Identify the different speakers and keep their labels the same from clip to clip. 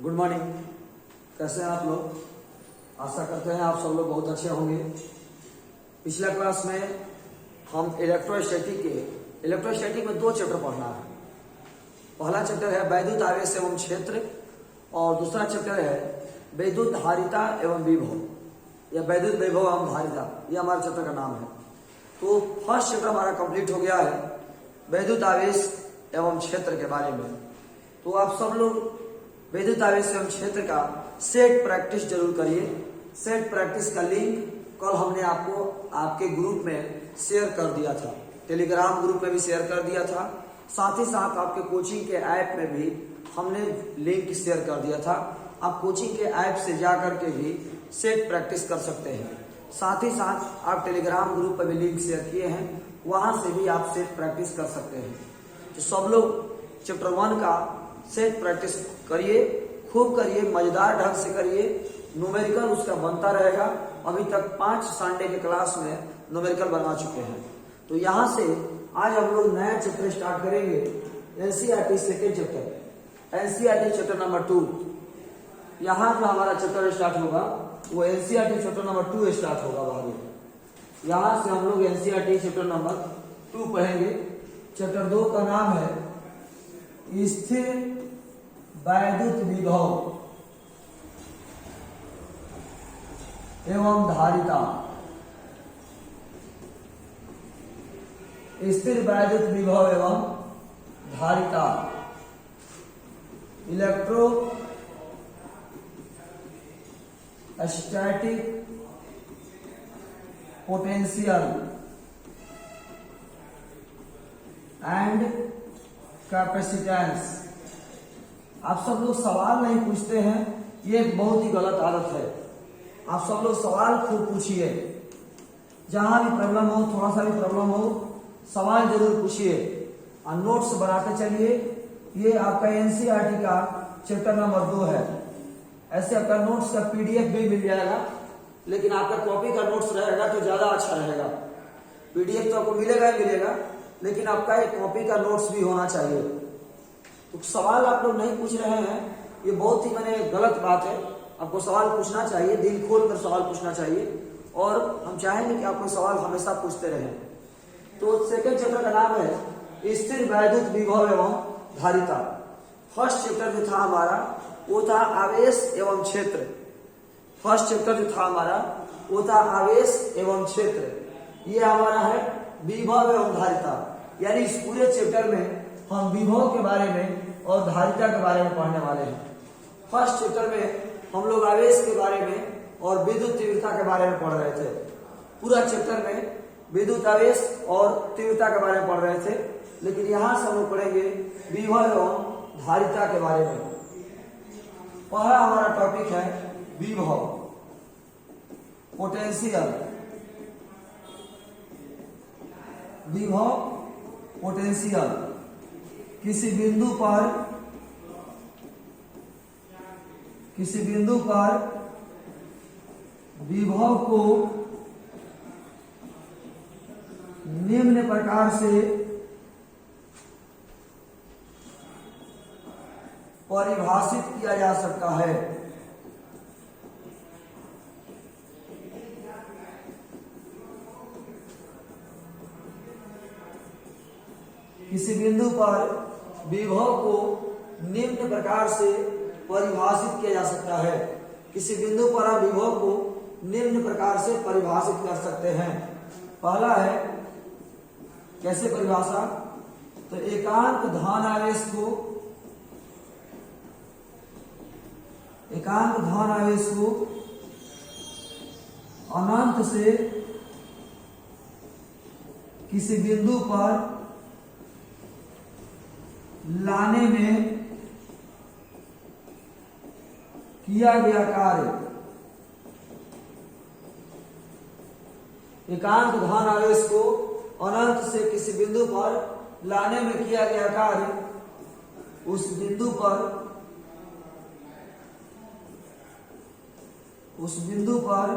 Speaker 1: Good morning. कैसे हैं आप लोग? आशा करते हैं आप सब लोग बहुत अच्छे होंगे। पिछला क्लास में हम इलेक्ट्रोस्टैटिक में 2 चैप्टर पढ़ना है। पहला चैप्टर है वैद्युत आवेश एवं क्षेत्र और दूसरा चैप्टर है वैद्युत धारिता एवं विभव या वैद्युत वैभव एवं धारिता, यह हमारे चैप्टर का नाम है। तो फर्स्ट चैप्टर हमारा कंप्लीट हो गया है वैद्युत आवेश एवं क्षेत्र के बारे में। तो आप सब लोग वैद्युत आवेश एवं क्षेत्र का सेट प्रैक्टिस जरूर करिए। सेट प्रैक्टिस का लिंक कल हमने आपको आपके ग्रुप में शेयर कर दिया था, टेलीग्राम ग्रुप में भी शेयर कर दिया था, साथ ही साथ आपके कोचिंग के ऐप में भी हमने लिंक शेयर कर दिया था। आप कोचिंग के ऐप से जाकर के भी सेट प्रैक्टिस कर सकते हैं। साथ ही साथ आप टेलीग्राम ग्रुप पर भी लिंक शेयर किए हैं, वहां से भी आप सेट प्रैक्टिस कर सकते हैं। तो सब लोग चैप्टर 1 का सेट प्रैक्टिस करिए, खूब करिए, मजेदार ढंग से करिए। न्यूमेरिकल उसका बनता रहेगा। अभी तक 5 संडे के क्लास में न्यूमेरिकल बना चुके हैं। तो यहाँ से आज हम लोग नया चैप्टर स्टार्ट करेंगे, NCERT second chapter, NCERT chapter number 2। यहाँ जो हमारा चैप्टर स्टार्ट होगा वो एनसीईआरटी चैप्टर नंबर 2 स्टार्ट होगा। भाभी यहाँ से हम लोग एनसीईआरटी चैप्टर नंबर 2 पढ़ेंगे। चैप्टर 2 का नाम है स्थिर वैद्युत विभव एवं धारिता। स्थिर वैद्युत विभव एवं धारिता, electro static potential and capacitance. आप सब लोग सवाल नहीं पूछते हैं, ये एक बहुत ही गलत आदत है। आप सब लोग सवाल खूब पूछिए, जहां भी प्रॉब्लम हो, थोड़ा सा भी प्रॉब्लम हो, सवाल जरूर पूछिए और नोट्स बनाते चलिए। ये आपका एनसीईआरटी का चैप्टर नंबर 2 है। ऐसे आपका नोट्स का पीडीएफ भी मिल जाएगा, लेकिन आपका कॉपी का नोट्स रहेगा तो ज्यादा अच्छा रहेगा। पीडीएफ तो आपको मिलेगा ही मिलेगा, लेकिन आपका एक कॉपी का नोट्स भी होना चाहिए। तो सवाल आप लोग नहीं पूछ रहे हैं, ये बहुत ही गलत बात है। आपको सवाल पूछना चाहिए, दिल खोल कर सवाल पूछना चाहिए, और हम चाहेंगे कि आप लोग सवाल हमेशा पूछते रहें। तो सेकेंड चैप्टर का नाम है स्थिर वैद्युत विभव एवं धारिता। फर्स्ट चैप्टर जो था हमारा वो था आवेश एवं क्षेत्र। फर्स्ट चैप्टर जो था हमारा वो था आवेश एवं क्षेत्र। ये हमारा है विभव एवं धारिता। यानी इस पूरे चैप्टर में हम विभव के बारे में और धारिता के बारे में पढ़ने वाले हैं। फर्स्ट चैप्टर में हम लोग आवेश के बारे में और विद्युत तीव्रता के बारे में पढ़ रहे थे। पूरा चैप्टर में विद्युत आवेश और तीव्रता के बारे में पढ़ रहे थे, लेकिन यहां से हम लोग पढ़ेंगे विभव एवं धारिता के बारे में। पहला हमारा टॉपिक है विभव, पोटेंशियल। विभव पोटेंशियल, किसी बिंदु पर विभव को निम्न प्रकार से परिभाषित किया जा सकता है। किसी बिंदु पर विभव को निम्न प्रकार से परिभाषित किया जा सकता है। किसी बिंदु पर आप विभव को निम्न प्रकार से परिभाषित कर सकते हैं। पहला है कैसे परिभाषा, तो एकांक धन आवेश को अनंत से किसी बिंदु पर लाने में किया गया कार्य। एकांक धन आवेश को अनंत से किसी बिंदु पर लाने में किया गया कार्य, उस बिंदु पर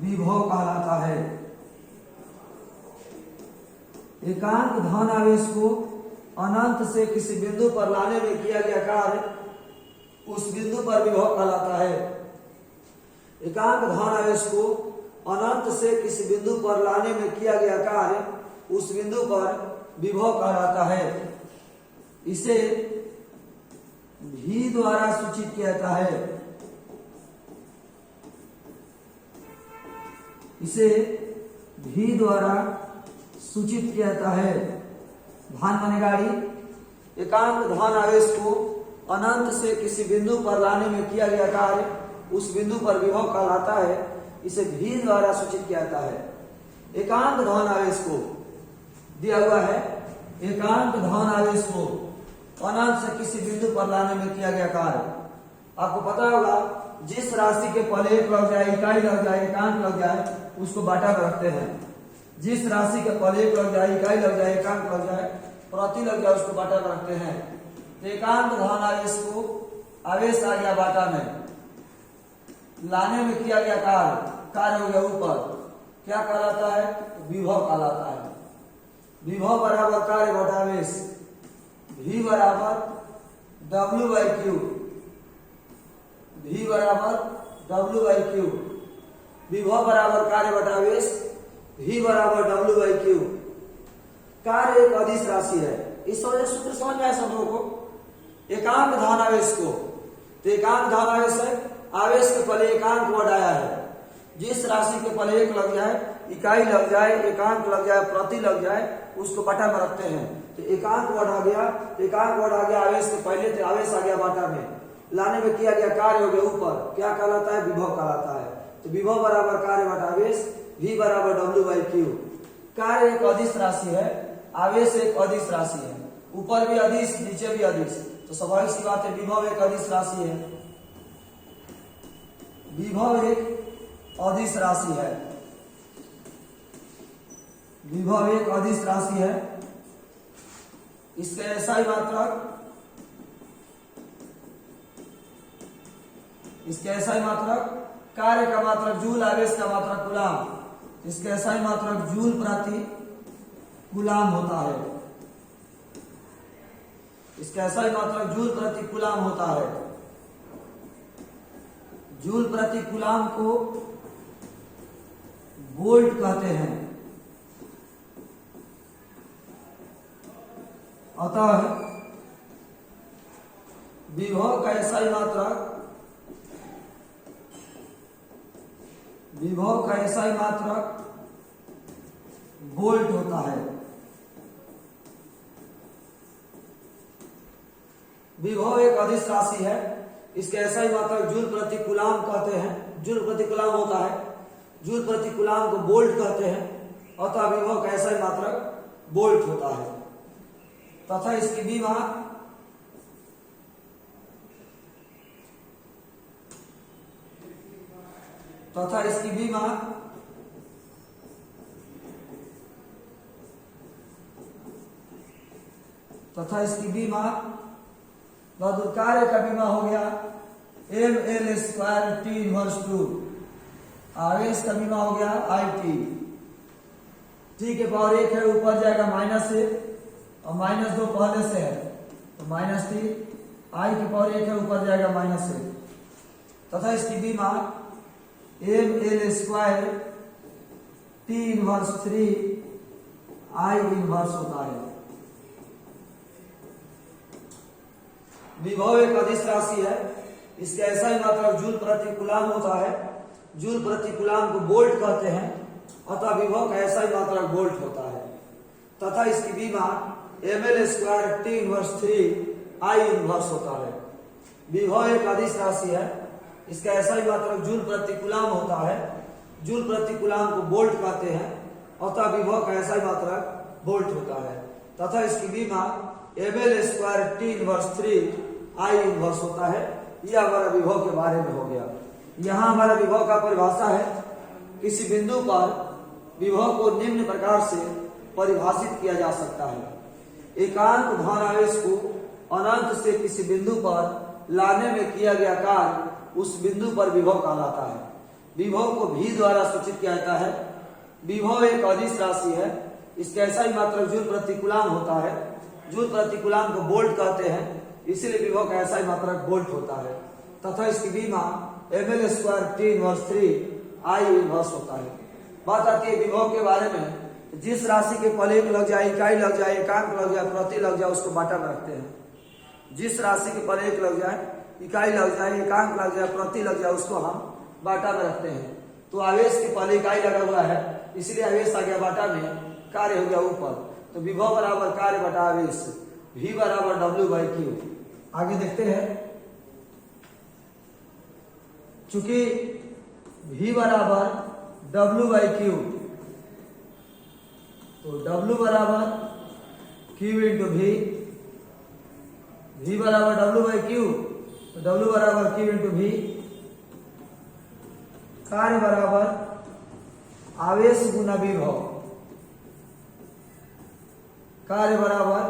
Speaker 1: विभव कहलाता है। एकांक धन आवेश को अनंत से किसी बिंदु पर लाने में किया गया कार्य उस बिंदु पर विभव कहलाता है। एकांक धन आवेश को अनंत से किसी बिंदु पर लाने में किया गया कार्य उस बिंदु पर विभव कहलाता है। इसे भी द्वारा सूचित किया जाता है। इसे भी द्वारा सूचित किया जाता है। भान माने गाड़ी। एकांक धन आवेश को अनंत से किसी बिंदु पर लाने में किया गया कार्य उस बिंदु पर विभव कहलाता है। इसे भी द्वारा सूचित किया जाता है। एकांक धन आवेश को दिया हुआ है। एकांक धन आवेश को अनंत से किसी बिंदु पर लाने में किया गया कार्य। आपको पता होगा जिस राशि के पहले एक लग जाए, इकाई लग जाए, एकांक लग जाए, उसको बाटा में रखते हैं। जिस राशि के पहले एक लग जाए, इकाई लग जाए, एकांक लग जाए, प्रति लग जाए, उसको बाटा में रखते हैं। तो एकांक धन आवेश को आवेश आ गया बाटा में, लाने में किया गया कार्य हो गया ऊपर, क्या कहलाता है? विभव कहलाता है। विभव बराबर कार्य बटा आवेश, V बराबर W/Q, V बराबर W/Q। विभव बराबर कार्य बटा आवेश, V बराबर W/Q। कार्य एक अदिश राशि है। इस वजह सूत्र समझ में आया सब लोगों को। एकांक धन आवेश को, तो एकांक धन आवेश है, आवेश के पहले एकांक वर्ड आया है। जिस राशि के पहले एक लग जाए, इकाई लग जाए, एकांक लग जाए, प्रति लग जाए, उसको बाटा में रखते हैं। तो एकांक वर्ड आ गया, एकांक वर्ड आ गया आवेश के पहले, तो आवेश आ गया बाटा में, लाने में किया गया कार्य हो गया ऊपर, क्या कहलाता है? विभव कहलाता है। तो विभव बराबर कार्य बटा आवेश, V बराबर W/Q। कार्य एक अदिश राशि है, आवेश एक अदिश राशि है। ऊपर भी अदिश, नीचे भी अदिश, तो स्वाभाविक सी बात है विभव एक अदिश राशि है। विभव एक अदिश राशि है। विभव एक अदिश राशि है। इसके SI मात्रक, इसके SI मात्रक, कार्य का मात्रक जूल, आवेश का मात्रक कूलाम। इसके SI मात्रक जूल प्रति कूलाम होता है। इसका SI मात्रक जूल प्रति कूलाम होता है। जूल प्रति कूलाम को वोल्ट कहते हैं। अतः विभव का SI मात्रक, विभव का SI मात्रक वोल्ट होता है। विभव एक अदिश राशि है। इसके SI मात्रक जूल प्रति कूलाम कहते हैं। जूल प्रति कूलाम होता है। जूल प्रति कूलाम को वोल्ट कहते हैं। अतः विभव का SI मात्रक वोल्ट होता है। तथा इसकी विभव, तथा इसकी विभव तथा इसकी विभव कार्य का विभव हो गया mL² T इनवर्स 2। आवेश का विभव हो गया IT। T के पावर 1 है, ऊपर जाएगा -1 और -2 पहले से है, तो -T। I की पावर 1 है, ऊपर जाएगा -1। तथा इसकी विभव mL² T inverse 3 I inverse होता है। विभव एक अदिश राशि है। इसके SI मात्रक जूल प्रति कूलाम होता है। जूल प्रति कूलाम को वोल्ट कहते हैं। अतः विभव का SI मात्रक वोल्ट होता है। तथा इसकी विभव mL² T inverse 3 I inverse होता है। विभव एक अदिश राशि है। इसका SI मात्रक जूल प्रति कूलाम होता है। जूल प्रति कूलाम को वोल्ट कहते हैं। अतः विभव का SI मात्रक वोल्ट होता है। तथा इसकी विभव mL² T inverse 3 I inverse होता है। यह हमारा विभव के बारे में हो गया। यहाँ हमारा विभव का परिभाषा है, किसी बिंदु पर विभव को निम्न प्रकार से परिभाषित किया जा सकता है। एकांक धन आवेश को अनंत से किसी बिंदु पर लाने में किया गया कार्य उस बिंदु पर विभव कहलाता है। विभव को भी द्वारा सूचित किया जाता है। विभव एक अदिश राशि है। इसका SI मात्रक जूल प्रति कूलाम होता है। जूल प्रति कूलाम को वोल्ट कहते हैं। इसीलिए विभव का ऐसा ही मात्रक वोल्ट होता है तथा इसकी बीमा ml square t inverse 3 I inverse होता है। बात आती है विभव के बारे में। जिस राशि के पहले एक लग जाए, इकाई लग जाए, एकांक लग जाए, प्रति लग जाए, उसको बाटा में रखते हैं। जिस राशि के पहले एक लग जाए, इकाई लग जाए, एकांक लग जाए, प्रति लग जाए, उसको हम बाटा में रखते हैं। तो आवेश के पहले इकाई लगा हुआ है, इसलिए आवेश आ गया बाटा में, कार्य हो गया ऊपर। तो विभव बराबर कार्य बटा आवेश, V बराबर W/Q। आगे देखते हैं, चूंकि V बराबर W/Q, तो W बराबर Q इंटू V, V बराबर W/Q, तो W बराबर Q इंटू V। कार्य बराबर आवेश गुना विभव, कार्य बराबर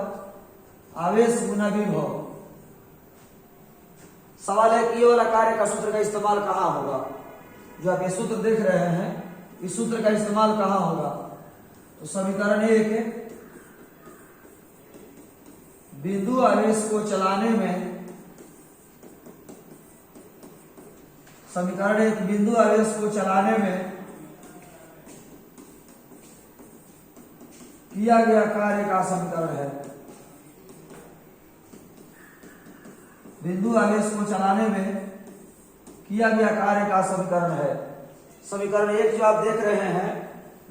Speaker 1: आवेश गुना विभव। सवाल है कि ये वाला कार्य का सूत्र का इस्तेमाल कहां होगा? जो आप ये सूत्र देख रहे हैं, इस सूत्र का इस्तेमाल कहां होगा? तो समीकरण 1, बिंदु आवेश को चलाने में, समीकरण 1 बिंदु आवेश को चलाने में किया गया कार्य का समीकरण है। बिंदु आवेश को चलाने में किया गया कार्य का समीकरण है। समीकरण 1 जो आप देख रहे हैं,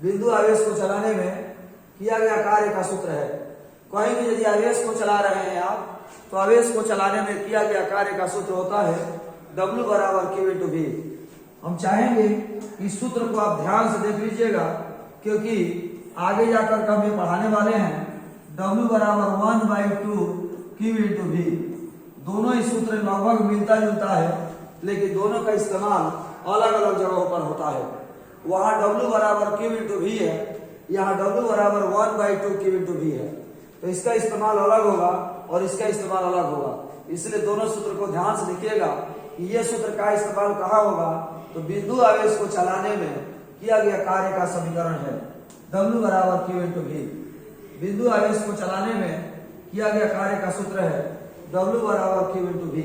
Speaker 1: बिंदु आवेश को चलाने में किया गया कार्य का सूत्र है। कहीं भी यदि आवेश को चला रहे हैं आप, तो आवेश को चलाने में किया गया कार्य का सूत्र होता है W बराबर Q इंटू V। हम चाहेंगे इस सूत्र को आप ध्यान से देख लीजिएगा, क्योंकि आगे जाकर हम ये पढ़ाने वाले हैं। W बराबर 1/2 Q इंटू V। दोनों ही सूत्र लगभग मिलता जुलता है, लेकिन दोनों का इस्तेमाल अलग अलग जगहों पर होता है। वहां W बराबर Q इंटू V है, यहाँ W बराबर 1/2 Q इंटू V है। तो इसका इस्तेमाल अलग होगा और इसका इस्तेमाल अलग होगा। इसलिए दोनों सूत्र को ध्यान से देखिएगा कि ये सूत्र का इस्तेमाल कहाँ होगा। तो बिंदु आवेश को चलाने में किया गया कार्य का समीकरण है W बराबर Q इंटू V। बिंदु आवेश को चलाने में किया गया कार्य का सूत्र है W बराबर Q इंटू V।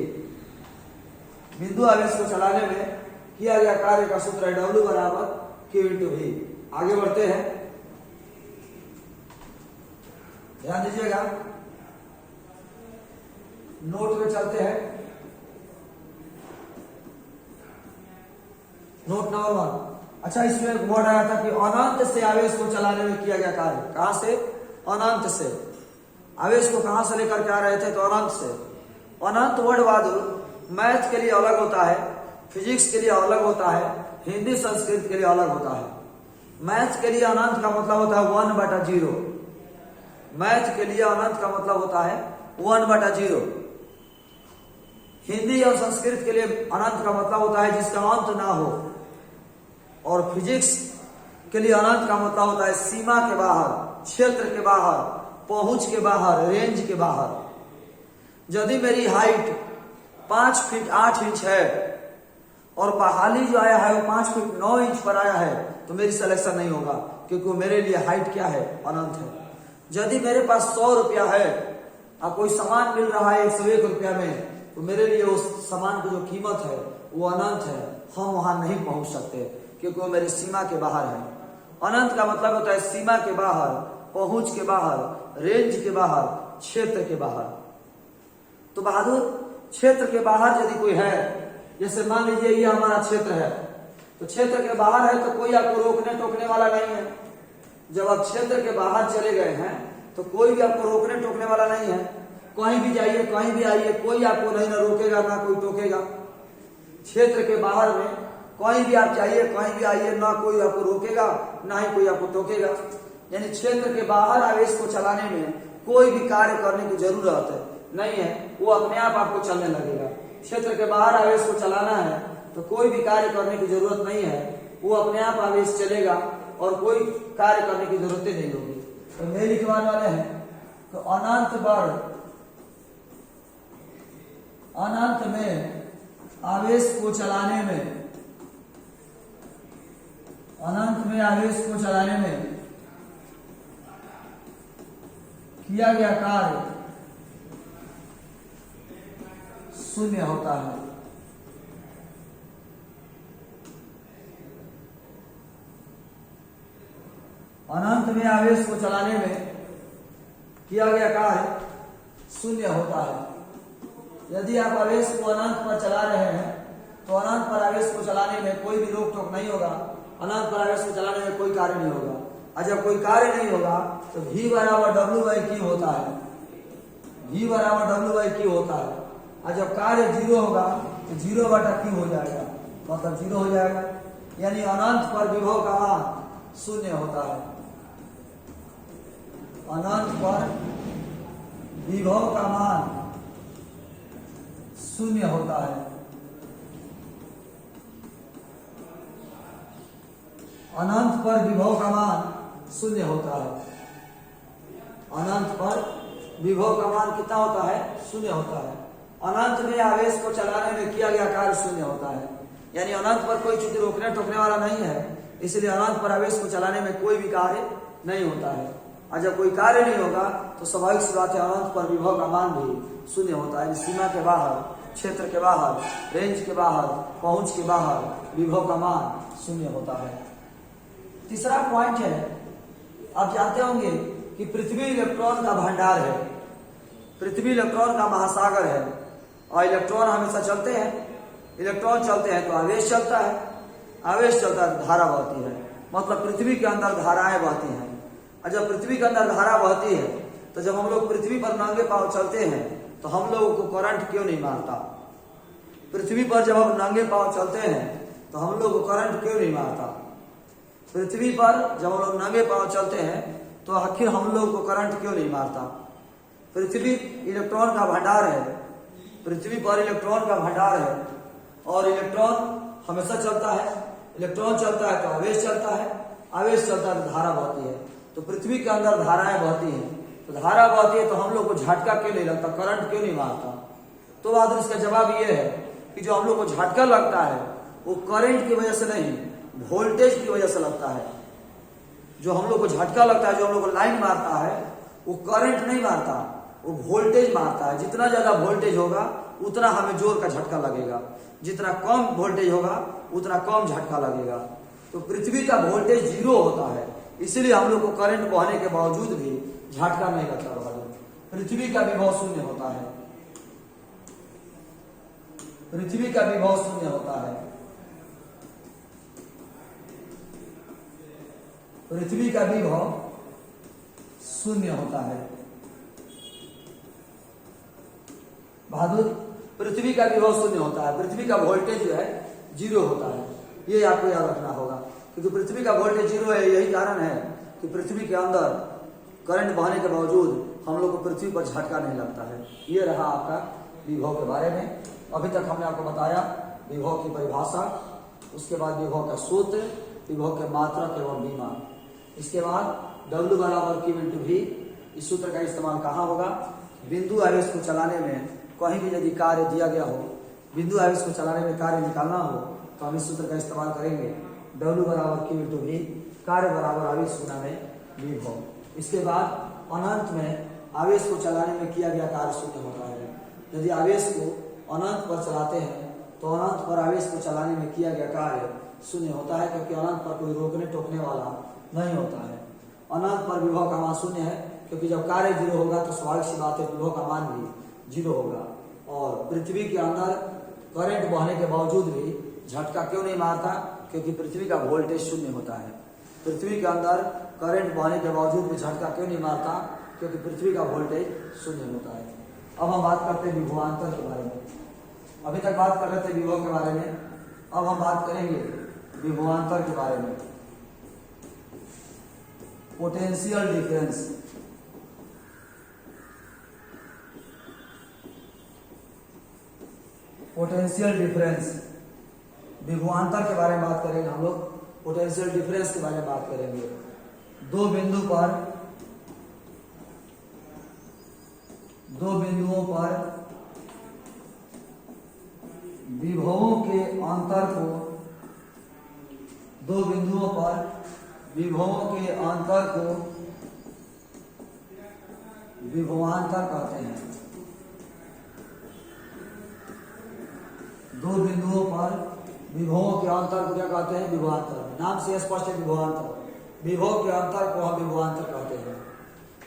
Speaker 1: बिंदु आवेश को चलाने में किया गया कार्य का सूत्र है W बराबर Q इंटू V। आगे बढ़ते हैं, ध्यान दीजिएगा, नोट में चलते हैं। Note number 1। अच्छा, इसमें एक वर्ड आया था कि अनंत से आवेश को चलाने में किया गया कार्य। कहां से? अनंत से। आवेश को कहां से लेकर के आ रहे थे? तो अनंत से। अनंत वर्ड बाद मैथ के लिए अलग होता है, फिजिक्स के लिए अलग होता है, हिंदी संस्कृत के लिए अलग होता है। मैथ के लिए अनंत का मतलब होता है 1/0। मैथ के लिए अनंत का मतलब होता है 1/0। हिंदी और संस्कृत के लिए अनंत का मतलब होता है जिसका अंत ना हो। और फिजिक्स के लिए अनंत का मतलब होता है सीमा के बाहर, क्षेत्र के बाहर, पहुंच के बाहर, रेंज के बाहर। यदि मेरी हाइट 5 फीट 8 इंच है और बहाली जो आया है वो 5 फीट 9 इंच पर आया है, तो मेरी सिलेक्शन नहीं होगा, क्योंकि मेरे लिए हाइट क्या है? अनंत है। यदि मेरे पास 100 रुपया है और कोई सामान मिल रहा है 101 रुपया में, तो मेरे लिए उस सामान की जो कीमत है वो अनंत है। हम वहां नहीं पहुंच सकते, क्योंकि वो मेरी सीमा के बाहर है। अनंत का मतलब होता है सीमा के बाहर, पहुंच के बाहर, रेंज के बाहर, क्षेत्र के बाहर। तो बहादुर, क्षेत्र के बाहर यदि कोई है, जैसे मान लीजिए ये हमारा क्षेत्र है, तो क्षेत्र के बाहर है तो कोई आपको रोकने टोकने वाला नहीं है। जब आप क्षेत्र के बाहर चले गए हैं तो कोई भी आपको रोकने टोकने वाला नहीं है। कहीं भी जाइए, कहीं भी आइए, कोई आपको नहीं ना रोकेगा ना कोई टोकेगा। क्षेत्र के बाहर में कहीं भी आप जाइए, कहीं भी आइए, ना कोई आपको रोकेगा ना ही कोई आपको टोकेगा। यानी क्षेत्र के बाहर आवेश को चलाने में कोई भी कार्य करने की जरूरत नहीं है, वो अपने आप आपको चलने लगेगा। क्षेत्र के बाहर आवेश को चलाना है तो कोई भी कार्य करने की जरूरत नहीं है, वो अपने आप आवेश चलेगा और कोई कार्य करने की जरूरत नहीं होगी। तो मेरे लिखवाने वाले हैं तो अनंत वर्ग, अनंत में आवेश को चलाने में, अनंत में आवेश को चलाने में किया गया कार्य शून्य होता है। अनंत में आवेश को चलाने में किया गया कार्य शून्य होता है। यदि आप आवेश को अनंत पर चला रहे हैं तो अनंत पर आवेश को चलाने में कोई भी रोक टोक नहीं होगा, अनंत पर आवेश को चलाने में कोई कार्य नहीं होगा। और जब कोई कार्य नहीं होगा तो V बराबर W/Q होता है, V बराबर W/Q होता है। और जब कार्य 0 होगा तो 0/Q हो जाएगा, मतलब 0 हो जाएगा। यानी अनंत पर विभव का मान शून्य होता है। अनंत पर विभव का मान शून्य होता है। अनंत पर विभव का मान शून्य होता है। अनंत पर विभव का मान कितना होता है? शून्य होता है। अनंत में आवेश को चलाने में किया गया कार्य शून्य होता है। यानी अनंत पर कोई चूंकि रोकने टोकने वाला नहीं है, इसलिए अनंत पर आवेश को चलाने में कोई भी कार्य नहीं होता है। और जब कोई कार्य नहीं होगा तो स्वाभाविक सी बात है अनंत पर विभव का मान भी शून्य होता है। सीमा के बाहर, क्षेत्र के बाहर, रेंज के बाहर, पहुंच के बाहर विभव का मान शून्य होता है। तीसरा पॉइंट है, आप जानते होंगे कि पृथ्वी इलेक्ट्रॉन का भंडार है, पृथ्वी इलेक्ट्रॉन का महासागर है। और इलेक्ट्रॉन हमेशा चलते हैं, इलेक्ट्रॉन चलते हैं तो आवेश चलता है, आवेश चलता है तो धारा बहती है। मतलब पृथ्वी के अंदर धाराएं बहती हैं। और जब पृथ्वी के अंदर धारा बहती है तो जब हम लोग पृथ्वी पर नंगे पांव चलते हैं तो हम लोगों को करंट क्यों नहीं मारता? पृथ्वी पर जब हम नंगे पांव चलते हैं तो हम लोग को करंट क्यों नहीं मारता? पृथ्वी पर जब हम लोग नंगे पांव चलते हैं तो आखिर हम लोग को करंट क्यों नहीं मारता? पृथ्वी इलेक्ट्रॉन का भंडार है, पृथ्वी पर इलेक्ट्रॉन का भंडार है। और इलेक्ट्रॉन हमेशा चलता है, इलेक्ट्रॉन चलता है तो आवेश चलता है, आवेश चलता है तो धारा बहती है। तो पृथ्वी के अंदर धाराएं बहती हैं, तो धारा बहती है तो हम लोग को झटका क्यों नहीं लगता, करंट क्यों नहीं मारता? तो बहादुर इसका जवाब ये है कि जो हम लोग को झटका लगता है वो करंट की वजह से नहीं, वोल्टेज की वजह से लगता है। जो हम लोग को झटका लगता है, जो हम लोग को लाइन मारता है, वो करंट नहीं मारता, वो वोल्टेज मारता है। जितना ज्यादा वोल्टेज होगा उतना हमें जोर का झटका लगेगा, जितना कम वोल्टेज होगा उतना कम झटका लगेगा। तो पृथ्वी का वोल्टेज 0 होता है, इसीलिए हम लोग को करंट बहने के बावजूद भी झटका नहीं लगता। पृथ्वी का विभव शून्य होता है, पृथ्वी का विभव शून्य होता है, पृथ्वी का विभव शून्य होता है। बहादुर, पृथ्वी का विभव शून्य होता है, पृथ्वी का वोल्टेज जो है 0 होता है। ये आपको याद रखना होगा, क्योंकि पृथ्वी का वोल्टेज 0 है। यही कारण है कि पृथ्वी के अंदर करंट बहने के बावजूद हम लोग को पृथ्वी पर झटका नहीं लगता है। ये रहा आपका विभव के बारे में। अभी तक हमने आपको बताया विभव की परिभाषा, उसके बाद विभव का सूत्र, विभव के मात्रक एवं बीमा। इसके बाद W बराबर Q इंटू V, इस सूत्र का इस्तेमाल कहाँ होगा? बिंदु आवेश को चलाने में कहीं भी यदि कार्य दिया गया हो, बिंदु आवेश को चलाने में कार्य निकालना हो तो हम इस सूत्र का इस्तेमाल करेंगे। W बराबर Q इंटू V, कार्य बराबर आवेश गुना में विभव। इसके बाद अनंत में आवेश को चलाने में किया गया कार्य शून्य होता है। यदि आवेश को अनंत पर चलाते हैं तो अनंत पर आवेश को चलाने में किया गया कार्य शून्य होता है, क्योंकि अनंत पर कोई रोकने टोकने वाला नहीं होता है। अनंत पर विभव का मान शून्य है, क्योंकि जब कार्य 0 होगा तो स्वाभाविक सी बात है विभव का मान भी 0 होगा। और पृथ्वी के अंदर करंट बहने के बावजूद भी झटका क्यों नहीं मारता? क्योंकि पृथ्वी का वोल्टेज शून्य होता है। पृथ्वी के अंदर करंट बहने के बावजूद भी झटका क्यों नहीं मारता? क्योंकि पृथ्वी का वोल्टेज शून्य होता है। अब हम बात करते हैं विभवांतर के बारे में। अभी तक बात कर रहे थे विभव के बारे में, अब हम बात करेंगे विभवांतर के बारे में। पोटेंशियल डिफरेंस, पोटेंशियल डिफरेंस, विभवांतर के बारे में बात करेंगे हम लोग। पोटेंशियल डिफरेंस के बारे में बात करेंगे। दो बिंदुओं पर विभवों के अंतर को, दो बिंदुओं पर विभवों के अंतर को विभवांतर कहते हैं। दो बिंदुओं पर विभवों के अंतर को क्या कहते हैं? विभवांतर। नाम से स्पष्ट है विभवांतर। विभव के अंतर को हम विभवांतर कहते हैं।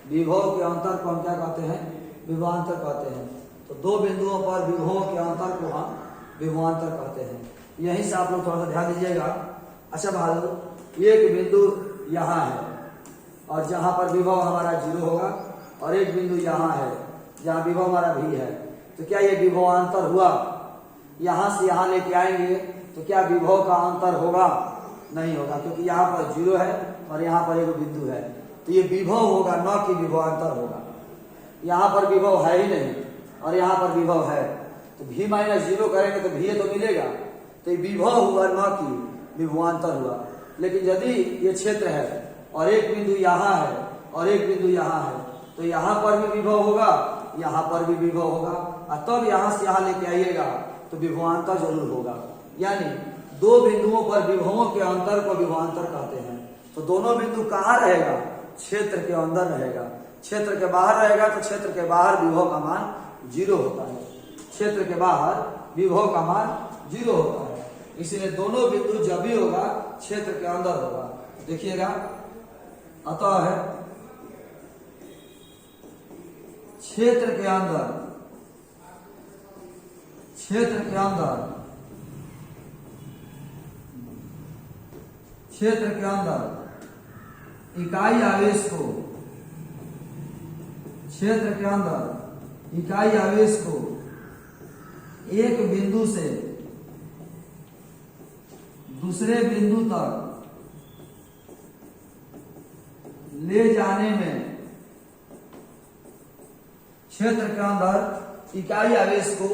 Speaker 1: विभव के अंतर को हम क्या कहते हैं? विभवांतर कहते हैं। तो दो बिंदुओं पर विभवों के अंतर को हम विभवांतर कहते हैं। यहीं से आप लोग थोड़ा सा ध्यान दीजिएगा। अच्छा बहादुर, एक बिंदु यहाँ है और जहां पर विभव हमारा 0 होगा, और एक बिंदु यहाँ है जहां विभव हमारा भी है। तो क्या ये विभवांतर हुआ? यहां से यहां लेके आएंगे तो क्या विभव का अंतर होगा? नहीं होगा, क्योंकि यहाँ पर 0 है और यहाँ पर एक बिंदु है। तो ये विभव होगा, न कि विभवांतर होगा। यहाँ पर विभव है ही नहीं और यहाँ पर विभव है, तो v माइनस 0 करेंगे तो v तो मिलेगा। तो ये विभव हुआ, न कि विभवांतर हुआ। लेकिन यदि ये क्षेत्र है और एक बिंदु यहाँ है और एक बिंदु यहाँ है, तो यहाँ पर भी विभव होगा, यहाँ पर भी विभव होगा, और तब यहाँ से यहाँ लेके आइएगा तो विभवांतर जरूर होगा। यानी दो बिंदुओं पर विभवों के अंतर को विभवांतर कहते हैं। तो दोनों बिंदु कहाँ रहेगा? क्षेत्र के अंदर रहेगा। क्षेत्र के बाहर रहेगा तो क्षेत्र के बाहर विभव का मान 0 होता है। क्षेत्र के बाहर विभव का मान 0 होता है। इसलिए दोनों बिंदु जब भी होगा क्षेत्र के अंदर होगा। देखिएगा, अतः है क्षेत्र के अंदर, क्षेत्र के अंदर, क्षेत्र के अंदर इकाई आवेश को, क्षेत्र के अंदर इकाई आवेश को एक बिंदु से दूसरे बिंदु तक ले जाने में, क्षेत्र के अंदर इकाई आवेश को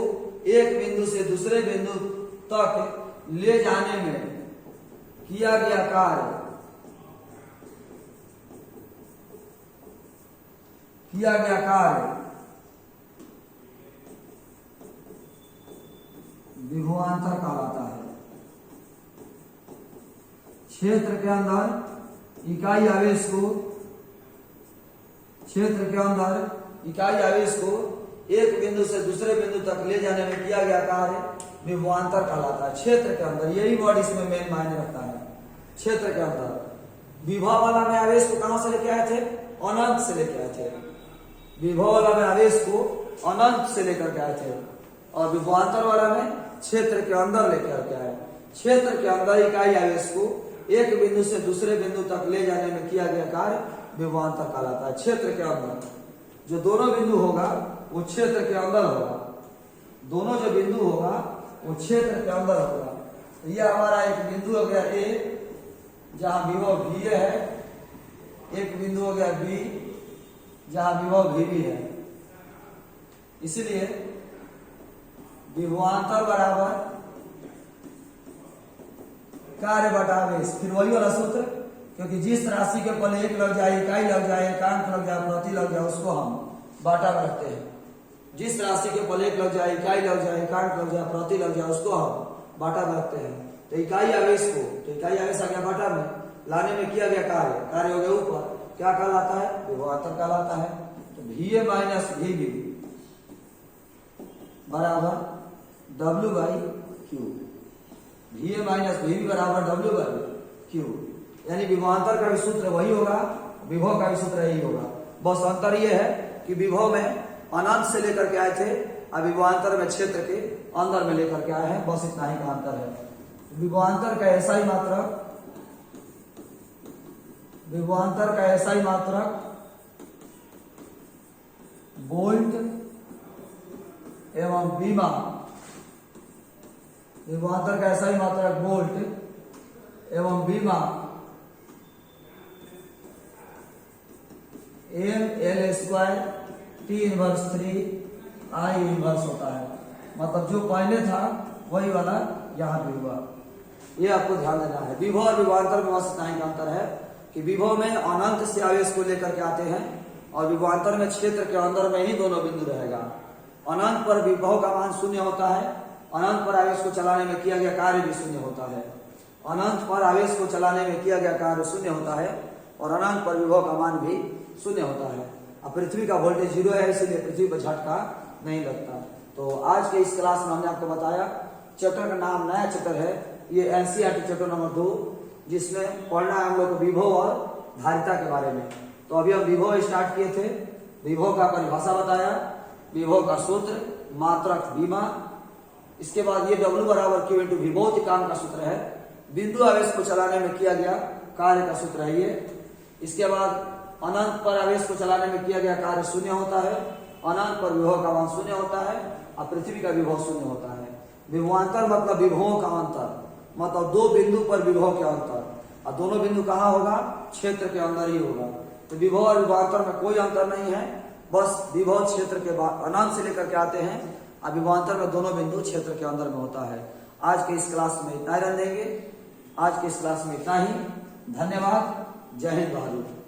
Speaker 1: एक बिंदु से दूसरे बिंदु तक ले जाने में किया गया कार्य, किया गया कार्य विभवांतर कहलाता है। क्षेत्र के अंदर इकाई आवेश को, क्षेत्र के अंदर इकाई आवेश को एक बिंदु से दूसरे बिंदु तक ले जाने में किया गया कार्य विभवांतर कहलाता है। क्षेत्र के अंदर, यही वर्ड इसमें मेन मायने रखता है। क्षेत्र के अंदर विभव वाला में आवेश को कहां से लेके आए थे? अनंत से लेके आए थे। विभव वाला में आवेश को अनंत से लेकर के आए थे, और विभवांतर वाला में क्षेत्र के अंदर लेकर के आए। क्षेत्र के अंदर इकाई आवेश को एक बिंदु से दूसरे बिंदु तक ले जाने में किया गया कार्य विभवांतर कहलाता है। क्षेत्र के अंदर जो दोनों बिंदु होगा वो क्षेत्र के अंदर होगा। दोनों जो बिंदु होगा वो क्षेत्र के अंदर होगा। तो यह हमारा एक बिंदु हो गया ए, जहां विभव भी है। एक बिंदु हो गया बी, जहां विभव भी है। इसलिए विभवांतर बराबर कार्य बटा आवेश। फिर वही वाला सूत्र, क्योंकि जिस राशि के पहले एक लग जाए, इकाई लग जाए, एकांक लग जाए, प्रति लग जाए, उसको हम बाटा में रखते हैं। जिस राशि के पहले एक लग जाए, इकाई लग जाए, एकांक लग जाए, प्रति लग जाए, उसको हम बाटा में रखते हैं। तो इकाई आवेश को, तो इकाई आवेश आ गया बाटा में, लाने में किया गया कार्य, कार्य हो गया ऊपर, क्या कहलाता है? विभवांतर कहलाता है। तो VA माइनस VB बराबर W/Q। VA माइनस VB बराबर W/Q। यानी विभवांतर का भी सूत्र वही होगा, विभव का भी सूत्र यही होगा। बस अंतर यह है कि विभव में अनंत से लेकर के आए थे और विभवांतर में क्षेत्र के अंदर में लेकर के आए हैं। बस इतना ही का अंतर है। विभवांतर का ऐसा ही मात्रक, विभवांतर का ऐसा ही मात्रक वोल्ट एवं बीमा, विभवांतर का ऐसा ही मात्रक वोल्ट एवं बीमा mL² T⁻³ I⁻³ होता है। मतलब जो पहले था वही वाला यहां भी हुआ। ये आपको ध्यान देना है। विभव और विभवांतर में बस इतना ही का अंतर है कि विभव में अनंत से आवेश को लेकर के आते हैं और विभवांतर में क्षेत्र के अंदर में ही दोनों बिंदु रहेगा। अनंत पर विभव का मान 0 होता है, अनंत पर आवेश को चलाने में किया गया कार्य भी 0 होता है। अनंत पर आवेश को चलाने में किया गया कार्य 0 होता है और अनंत पर विभव का मान भी 0 होता है। अब पृथ्वी का वोल्टेज 0 है, इसलिए पृथ्वी पर झटका नहीं लगता। तो आज के इस क्लास में हमने आपको बताया चैप्टर का नाम नया चैप्टर है, ये एनसीईआरटी चैप्टर नंबर 2, जिसमें पढ़ना है हम लोग को विभव और धारिता के बारे में। तो अभी हम विभव स्टार्ट किए थे, विभव का परिभाषा बताया, विभव का सूत्र, मात्रक विमा, इसके बाद ये W बराबर Q इंटू विभवतिकांक का सूत्र है, बिंदु आवेश को चलाने में किया गया कार्य का सूत्र है ये। इसके बाद अनंत पर आवेश को चलाने में किया गया कार्य शून्य होता है, अनंत पर विभव का मान शून्य होता है और पृथ्वी का विभव शून्य होता है। विभवांतर मतलब विभवों का अंतर, मतलब दो बिंदु पर विभव के अंतर, और दोनों बिंदु कहाँ होगा, क्षेत्र के अंदर ही होगा। तो विभव और विभवांतर में कोई अंतर नहीं है, बस विभव क्षेत्र के अनंत से लेकर के आते हैं और विभवांतर में दोनों बिंदु क्षेत्र के अंदर में होता है। आज के इस क्लास में इतना ही रन देंगे, आज के इस क्लास में इतना ही। धन्यवाद। जय हिंद बहादुर।